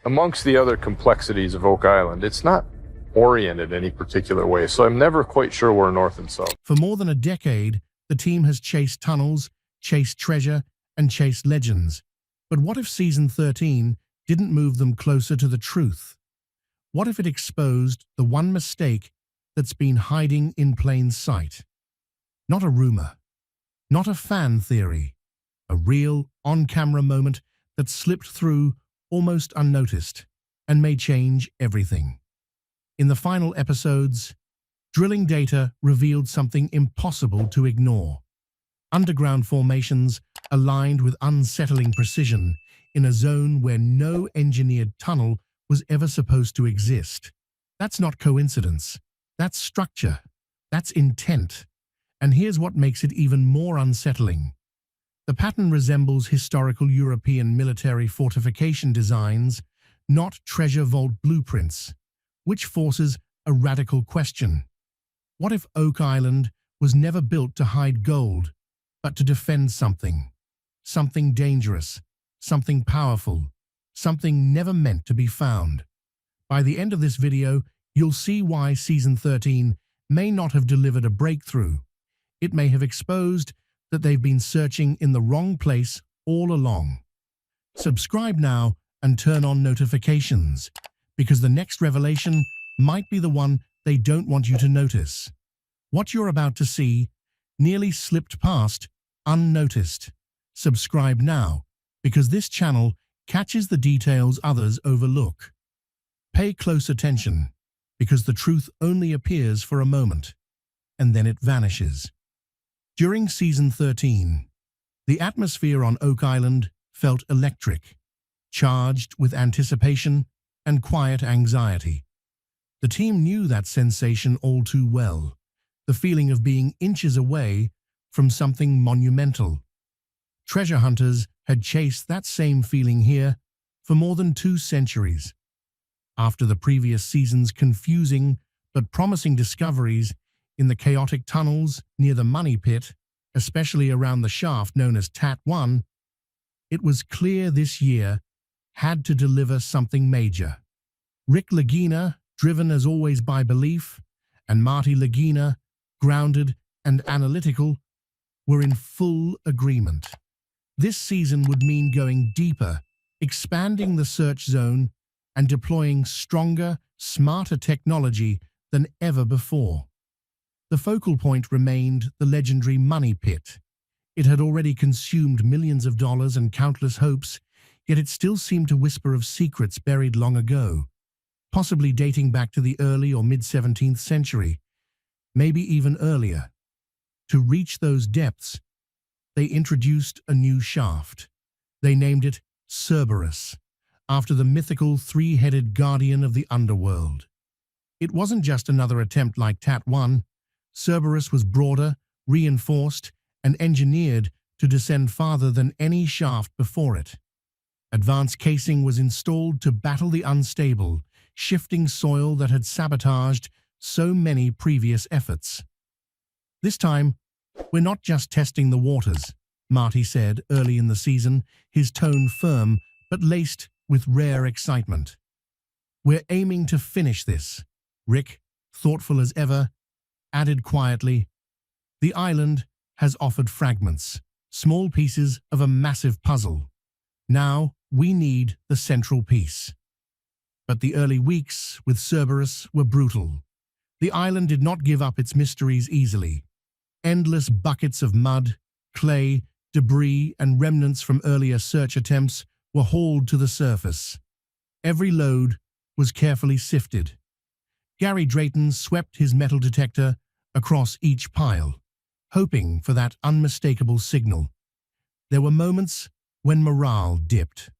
amongst the other complexities of Oak Island, it's not oriented any particular way, so I'm never quite sure where north and south. For more than a decade, the team has chased tunnels, chased treasure, and chased legends. But what if Season 13 didn't move them closer to the truth? What if it exposed the one mistake that's been hiding in plain sight? Not a rumor, not a fan theory, a real, on-camera moment that slipped through almost unnoticed and may change everything. In the final episodes, drilling data revealed something impossible to ignore. Underground formations aligned with unsettling precision in a zone where no engineered tunnel was ever supposed to exist. That's not coincidence. That's structure. That's intent. And here's what makes it even more unsettling. The pattern resembles historical European military fortification designs, not treasure vault blueprints, which forces a radical question. What if Oak Island was never built to hide gold, but to defend something? Something dangerous, something powerful, something never meant to be found. By the end of this video, you'll see why Season 13 may not have delivered a breakthrough. It may have exposed that they've been searching in the wrong place all along. Subscribe now and turn on notifications, because the next revelation might be the one they don't want you to notice. What you're about to see nearly slipped past unnoticed. Subscribe now, because this channel catches the details others overlook. Pay close attention, because the truth only appears for a moment, and then it vanishes. During Season 13, the atmosphere on Oak Island felt electric, charged with anticipation and quiet anxiety. The team knew that sensation all too well, the feeling of being inches away from something monumental. Treasure hunters had chased that same feeling here for more than 2 centuries. After the previous season's confusing but promising discoveries in the chaotic tunnels near the money pit, especially around the shaft known as Tat 1, it was clear this year had to deliver something major. Rick Lagina, driven as always by belief, and Marty Lagina, grounded and analytical, were in full agreement. This season would mean going deeper, expanding the search zone, and deploying stronger, smarter technology than ever before. The focal point remained the legendary money pit. It had already consumed millions of dollars and countless hopes, yet it still seemed to whisper of secrets buried long ago, possibly dating back to the early or mid-17th century, maybe even earlier. To reach those depths, they introduced a new shaft. They named it Cerberus, after the mythical 3-headed guardian of the underworld. It wasn't just another attempt like Tat 1. Cerberus was broader, reinforced, and engineered to descend farther than any shaft before it. Advanced casing was installed to battle the unstable, shifting soil that had sabotaged so many previous efforts. This time, we're not just testing the waters, Marty said early in the season, his tone firm but laced with rare excitement. We're aiming to finish this. Rick, thoughtful as ever, added quietly, the island has offered fragments, small pieces of a massive puzzle. Now we need the central piece. But the early weeks with Cerberus were brutal. The island did not give up its mysteries easily. Endless buckets of mud, clay, debris, and remnants from earlier search attempts were hauled to the surface. Every load was carefully sifted. Gary Drayton swept his metal detector across each pile, hoping for that unmistakable signal. There were moments when morale dipped.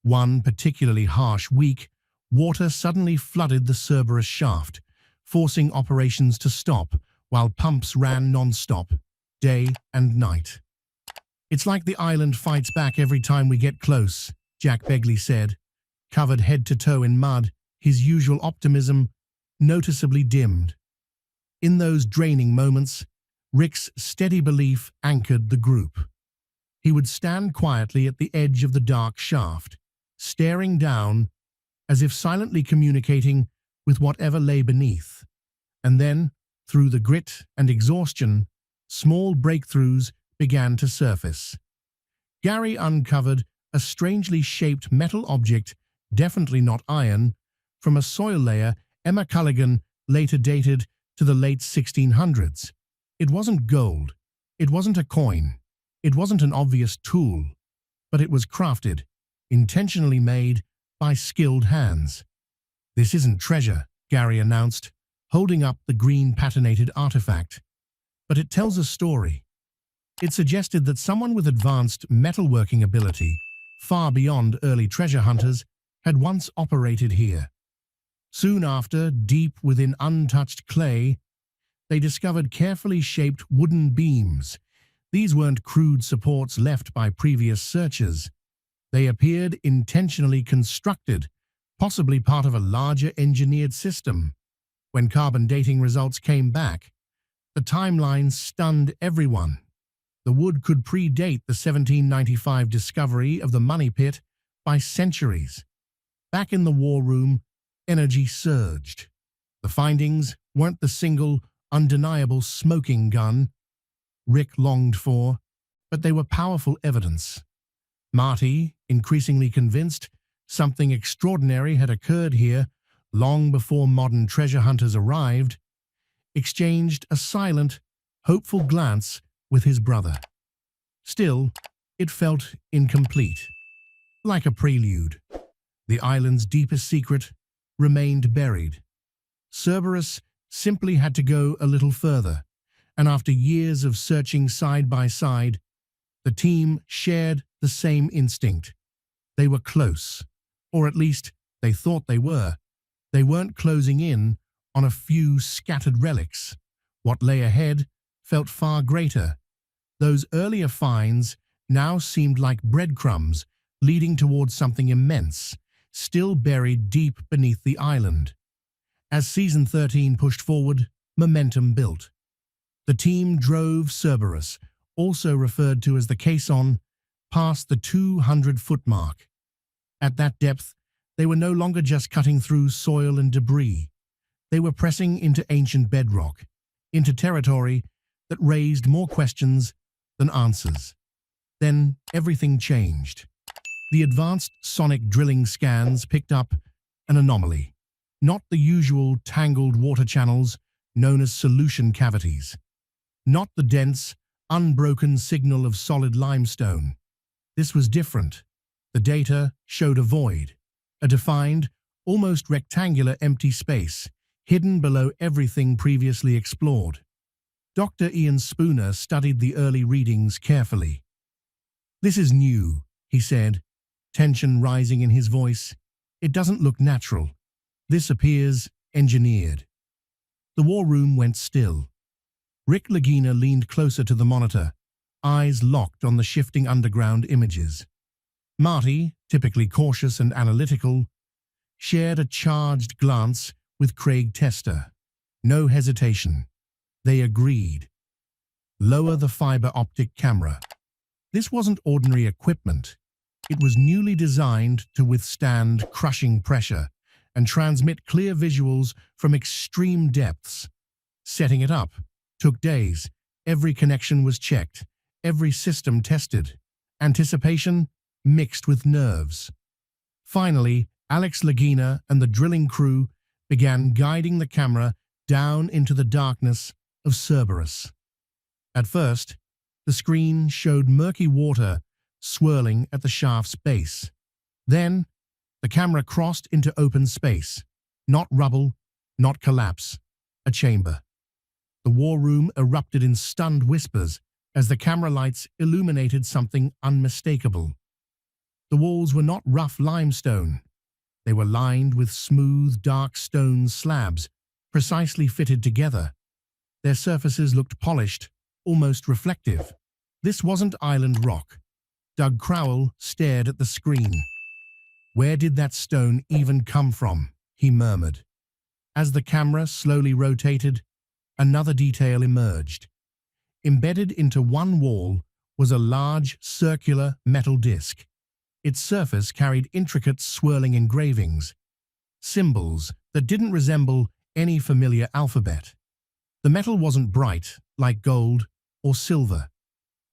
One particularly harsh week, water suddenly flooded the Cerberus shaft, forcing operations to stop while pumps ran non-stop, day and night. It's like the island fights back every time we get close, Jack Begley said, covered head to toe in mud, his usual optimism noticeably dimmed. In those draining moments, Rick's steady belief anchored the group. He would stand quietly at the edge of the dark shaft, staring down as if silently communicating with whatever lay beneath. And then, through the grit and exhaustion, small breakthroughs began to surface. Gary uncovered a strangely shaped metal object, definitely not iron, from a soil layer Emma Culligan later dated to the late 1600s. It wasn't gold, it wasn't a coin, it wasn't an obvious tool, but it was crafted, intentionally made by skilled hands. "This isn't treasure," Gary announced, holding up the green patinated artifact. "But it tells a story." It suggested that someone with advanced metalworking ability, far beyond early treasure hunters, had once operated here. Soon after, deep within untouched clay, they discovered carefully shaped wooden beams. These weren't crude supports left by previous searchers. They appeared intentionally constructed, possibly part of a larger engineered system. When carbon dating results came back, the timeline stunned everyone. The wood could predate the 1795 discovery of the money pit by centuries. Back in the war room, energy surged. The findings weren't the single, undeniable smoking gun Rick longed for, but they were powerful evidence. Marty, increasingly convinced something extraordinary had occurred here long before modern treasure hunters arrived, exchanged a silent, hopeful glance with his brother. Still, it felt incomplete, like a prelude. The island's deepest secret remained buried. Cerberus simply had to go a little further, and after years of searching side by side, the team shared the same instinct. They were close, or at least they thought they were. They weren't closing in on a few scattered relics. What lay ahead felt far greater. Those earlier finds now seemed like breadcrumbs leading towards something immense, still buried deep beneath the island. As Season 13 pushed forward, momentum built. The team drove Cerberus, also referred to as the caisson, past the 200-foot mark. At that depth, they were no longer just cutting through soil and debris. They were pressing into ancient bedrock, into territory that raised more questions than answers. Then everything changed. The advanced sonic drilling scans picked up an anomaly, not the usual tangled water channels known as solution cavities, not the dense, unbroken signal of solid limestone. This was different. The data showed a void, a defined, almost rectangular empty space, hidden below everything previously explored. Dr. Ian Spooner studied the early readings carefully. "This is new," he said, tension rising in his voice. "It doesn't look natural. This appears engineered." The war room went still. Rick Lagina leaned closer to the monitor, eyes locked on the shifting underground images. Marty, typically cautious and analytical, shared a charged glance with Craig Tester. No hesitation. They agreed. Lower the fiber optic camera. This wasn't ordinary equipment. It was newly designed to withstand crushing pressure and transmit clear visuals from extreme depths. Setting it up took days. Every connection was checked, every system tested. Anticipation mixed with nerves. Finally, Alex Lagina and the drilling crew began guiding the camera down into the darkness of Cerberus. At first, the screen showed murky water swirling at the shaft's base. Then, the camera crossed into open space. Not rubble, not collapse, a chamber. The war room erupted in stunned whispers as the camera lights illuminated something unmistakable. The walls were not rough limestone. They were lined with smooth, dark stone slabs, precisely fitted together. Their surfaces looked polished, almost reflective. This wasn't island rock. Doug Crowell stared at the screen. "Where did that stone even come from?" he murmured. As the camera slowly rotated, another detail emerged. Embedded into one wall was a large, circular metal disc. Its surface carried intricate swirling engravings, symbols that didn't resemble any familiar alphabet. The metal wasn't bright, like gold or silver.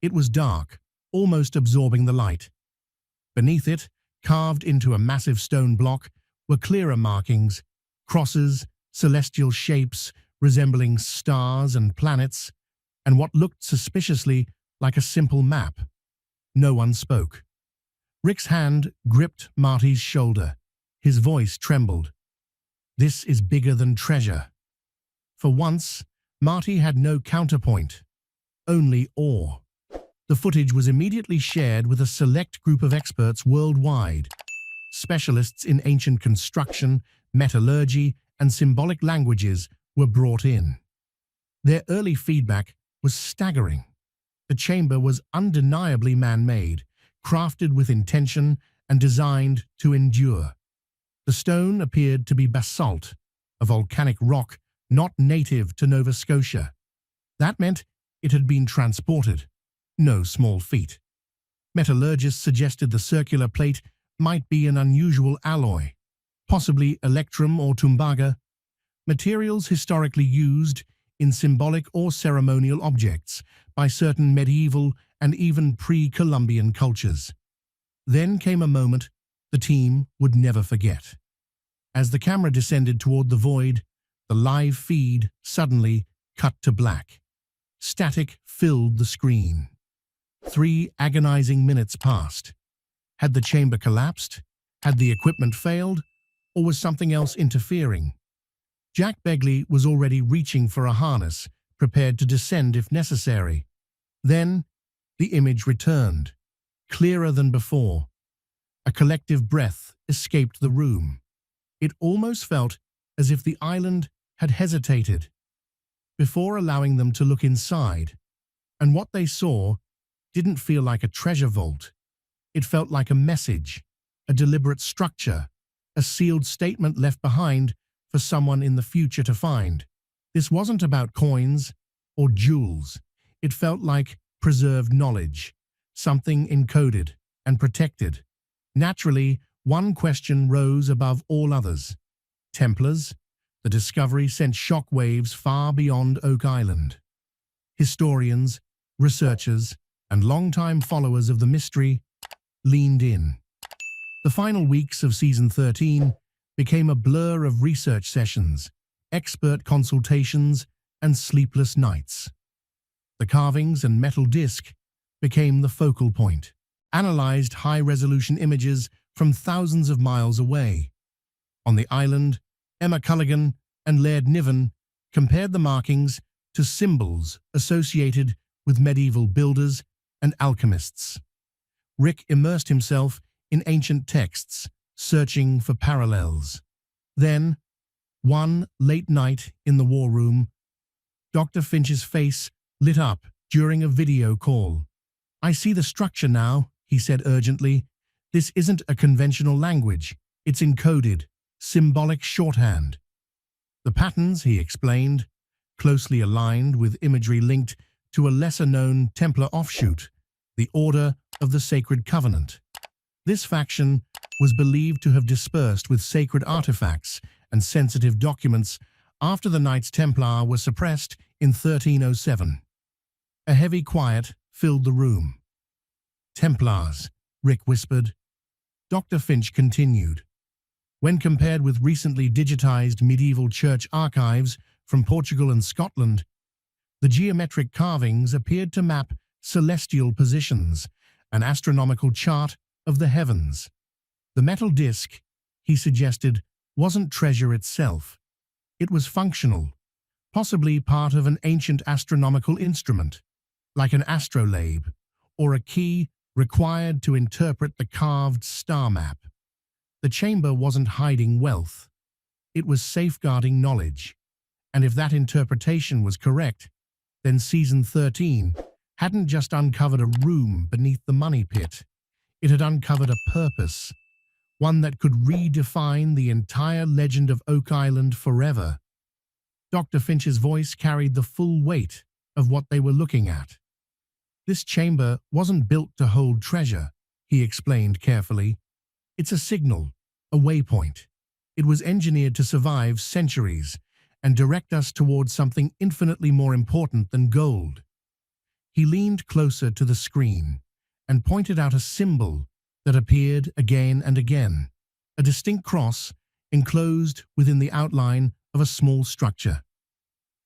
It was dark, almost absorbing the light. Beneath it, carved into a massive stone block, were clearer markings, crosses, celestial shapes resembling stars and planets, and what looked suspiciously like a simple map. No one spoke. Rick's hand gripped Marty's shoulder. His voice trembled. "This is bigger than treasure." For once, Marty had no counterpoint, only awe. The footage was immediately shared with a select group of experts worldwide. Specialists in ancient construction, metallurgy, and symbolic languages were brought in. Their early feedback was staggering. The chamber was undeniably man-made, crafted with intention and designed to endure. The stone appeared to be basalt, a volcanic rock not native to Nova Scotia. That meant it had been transported. No small feat. Metallurgists suggested the circular plate might be an unusual alloy, possibly electrum or tumbaga, materials historically used in symbolic or ceremonial objects by certain medieval and even pre-Columbian cultures. Then came a moment the team would never forget. As the camera descended toward the void, the live feed suddenly cut to black. Static filled the screen. 3 agonizing minutes passed. Had the chamber collapsed? Had the equipment failed? Or was something else interfering? Jack Begley was already reaching for a harness, prepared to descend if necessary. Then, the image returned, clearer than before. A collective breath escaped the room. It almost felt as if the island had hesitated before allowing them to look inside, and what they saw didn't feel like a treasure vault. It felt like a message, a deliberate structure, a sealed statement left behind for someone in the future to find. This wasn't about coins or jewels. It felt like preserved knowledge, something encoded and protected. Naturally, one question rose above all others. Templars? The discovery sent shockwaves far beyond Oak Island. Historians, researchers, and longtime followers of the mystery leaned in. The final weeks of Season 13 became a blur of research sessions, expert consultations, and sleepless nights. The carvings and metal disc became the focal point, analyzed high-resolution images from thousands of miles away. On the island, Emma Culligan and Laird Niven compared the markings to symbols associated with medieval builders and alchemists. Rick immersed himself in ancient texts, searching for parallels. Then, one late night in the war room, Dr. Finch's face lit up during a video call. "I see the structure now," he said urgently. "This isn't a conventional language. It's encoded, symbolic shorthand." The patterns, he explained, closely aligned with imagery linked to a lesser-known Templar offshoot, the Order of the Sacred Covenant. This faction was believed to have dispersed with sacred artifacts and sensitive documents after the Knights Templar were suppressed in 1307. A heavy quiet filled the room. "Templars," Rick whispered. Dr. Finch continued. "When compared with recently digitized medieval church archives from Portugal and Scotland, the geometric carvings appeared to map celestial positions, an astronomical chart of the heavens. The metal disc, he suggested, wasn't treasure itself. It was functional, possibly part of an ancient astronomical instrument, like an astrolabe, or a key required to interpret the carved star map. The chamber wasn't hiding wealth. It was safeguarding knowledge. And if that interpretation was correct, then Season 13 hadn't just uncovered a room beneath the money pit. It had uncovered a purpose, one that could redefine the entire legend of Oak Island forever. Dr. Finch's voice carried the full weight of what they were looking at. "This chamber wasn't built to hold treasure," he explained carefully. "It's a signal, a waypoint. It was engineered to survive centuries and direct us towards something infinitely more important than gold. He leaned closer to the screen and pointed out a symbol that appeared again and again, a distinct cross enclosed within the outline of a small structure.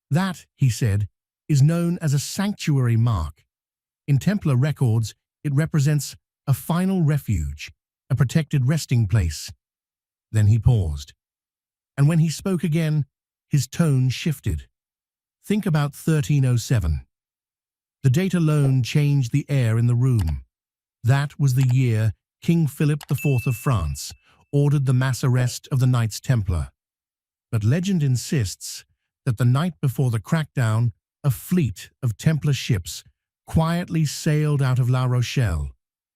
That, he said, is known as a sanctuary mark. In Templar records, it represents a final refuge, a protected resting place. Then he paused. And when he spoke again, his tone shifted. Think about 1307. The date alone changed the air in the room. That was the year King Philip IV of France ordered the mass arrest of the Knights Templar. But legend insists that the night before the crackdown, a fleet of Templar ships quietly sailed out of La Rochelle,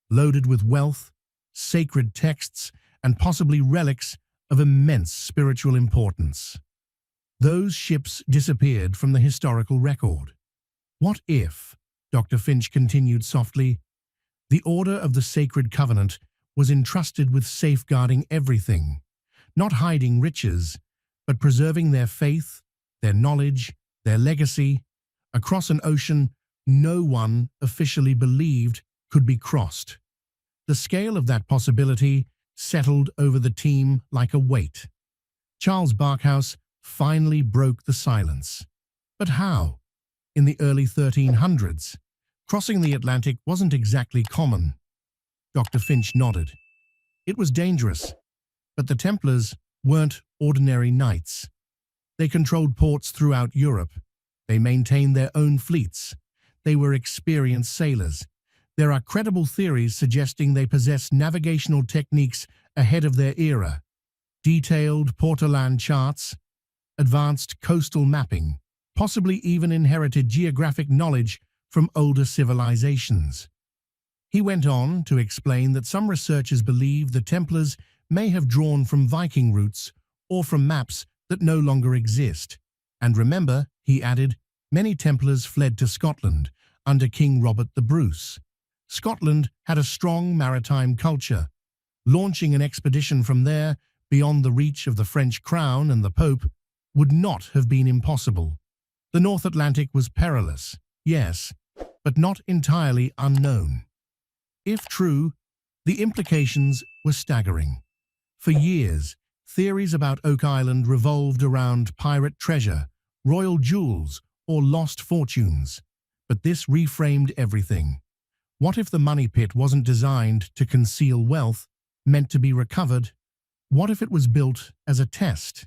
loaded with wealth, sacred texts, and possibly relics of immense spiritual importance. Those ships disappeared from the historical record. What if, Dr. Finch continued softly, the Order of the Sacred Covenant was entrusted with safeguarding everything, not hiding riches, but preserving their faith, their knowledge, their legacy, across an ocean no one officially believed could be crossed. The scale of that possibility settled over the team like a weight. Charles Barkhouse finally broke the silence. But how? In the early 1300s, crossing the Atlantic wasn't exactly common. Dr. Finch nodded. It was dangerous, but the Templars weren't ordinary knights. They controlled ports throughout Europe. They maintained their own fleets. They were experienced sailors. There are credible theories suggesting they possessed navigational techniques ahead of their era. Detailed port-to-land charts, advanced coastal mapping, possibly even inherited geographic knowledge from older civilizations. He went on to explain that some researchers believe the Templars may have drawn from Viking routes or from maps that no longer exist. And remember, he added, many Templars fled to Scotland under King Robert the Bruce. Scotland had a strong maritime culture. Launching an expedition from there, beyond the reach of the French crown and the Pope, would not have been impossible. The North Atlantic was perilous, yes, but not entirely unknown. If true, the implications were staggering. For years, theories about Oak Island revolved around pirate treasure, royal jewels, or lost fortunes. But this reframed everything. What if the money pit wasn't designed to conceal wealth, meant to be recovered? What if it was built as a test?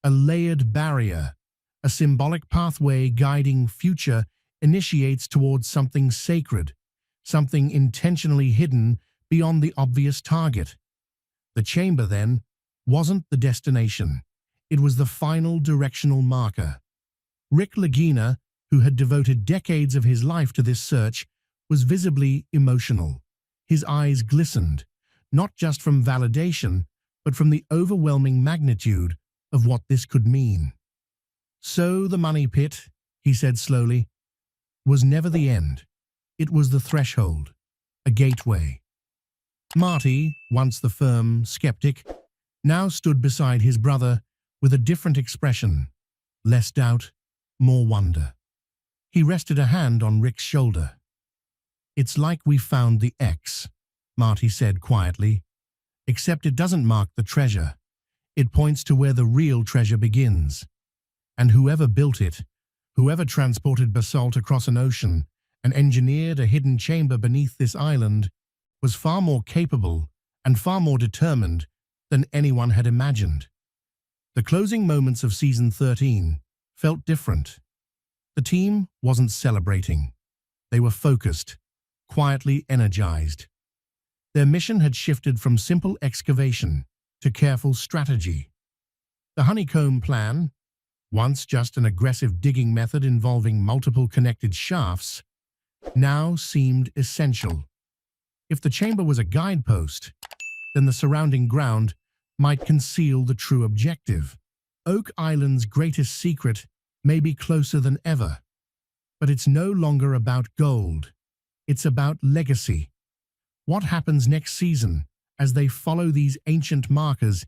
A layered barrier, a symbolic pathway guiding future initiates towards something sacred, something intentionally hidden beyond the obvious target. The chamber, then, wasn't the destination. It was the final directional marker. Rick Lagina, who had devoted decades of his life to this search, was visibly emotional. His eyes glistened, not just from validation, but from the overwhelming magnitude of what this could mean. So the money pit, he said slowly, was never the end. It was the threshold, a gateway. Marty, once the firm skeptic, now stood beside his brother with a different expression, less doubt, more wonder. He rested a hand on Rick's shoulder. "It's like we found the X," Marty said quietly, "except it doesn't mark the treasure. It points to where the real treasure begins. And whoever built it, whoever transported basalt across an ocean and engineered a hidden chamber beneath this island, was far more capable and far more determined than anyone had imagined." The closing moments of Season 13 felt different. The team wasn't celebrating. They were focused, quietly energized. Their mission had shifted from simple excavation to careful strategy. The honeycomb plan, once just an aggressive digging method involving multiple connected shafts, now seemed essential. If the chamber was a guidepost, then the surrounding ground might conceal the true objective. Oak Island's greatest secret may be closer than ever. But it's no longer about gold. It's about legacy. What happens next season as they follow these ancient markers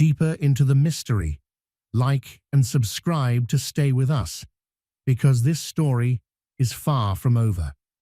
deeper into the mystery. Like and subscribe to stay with us, because this story is far from over.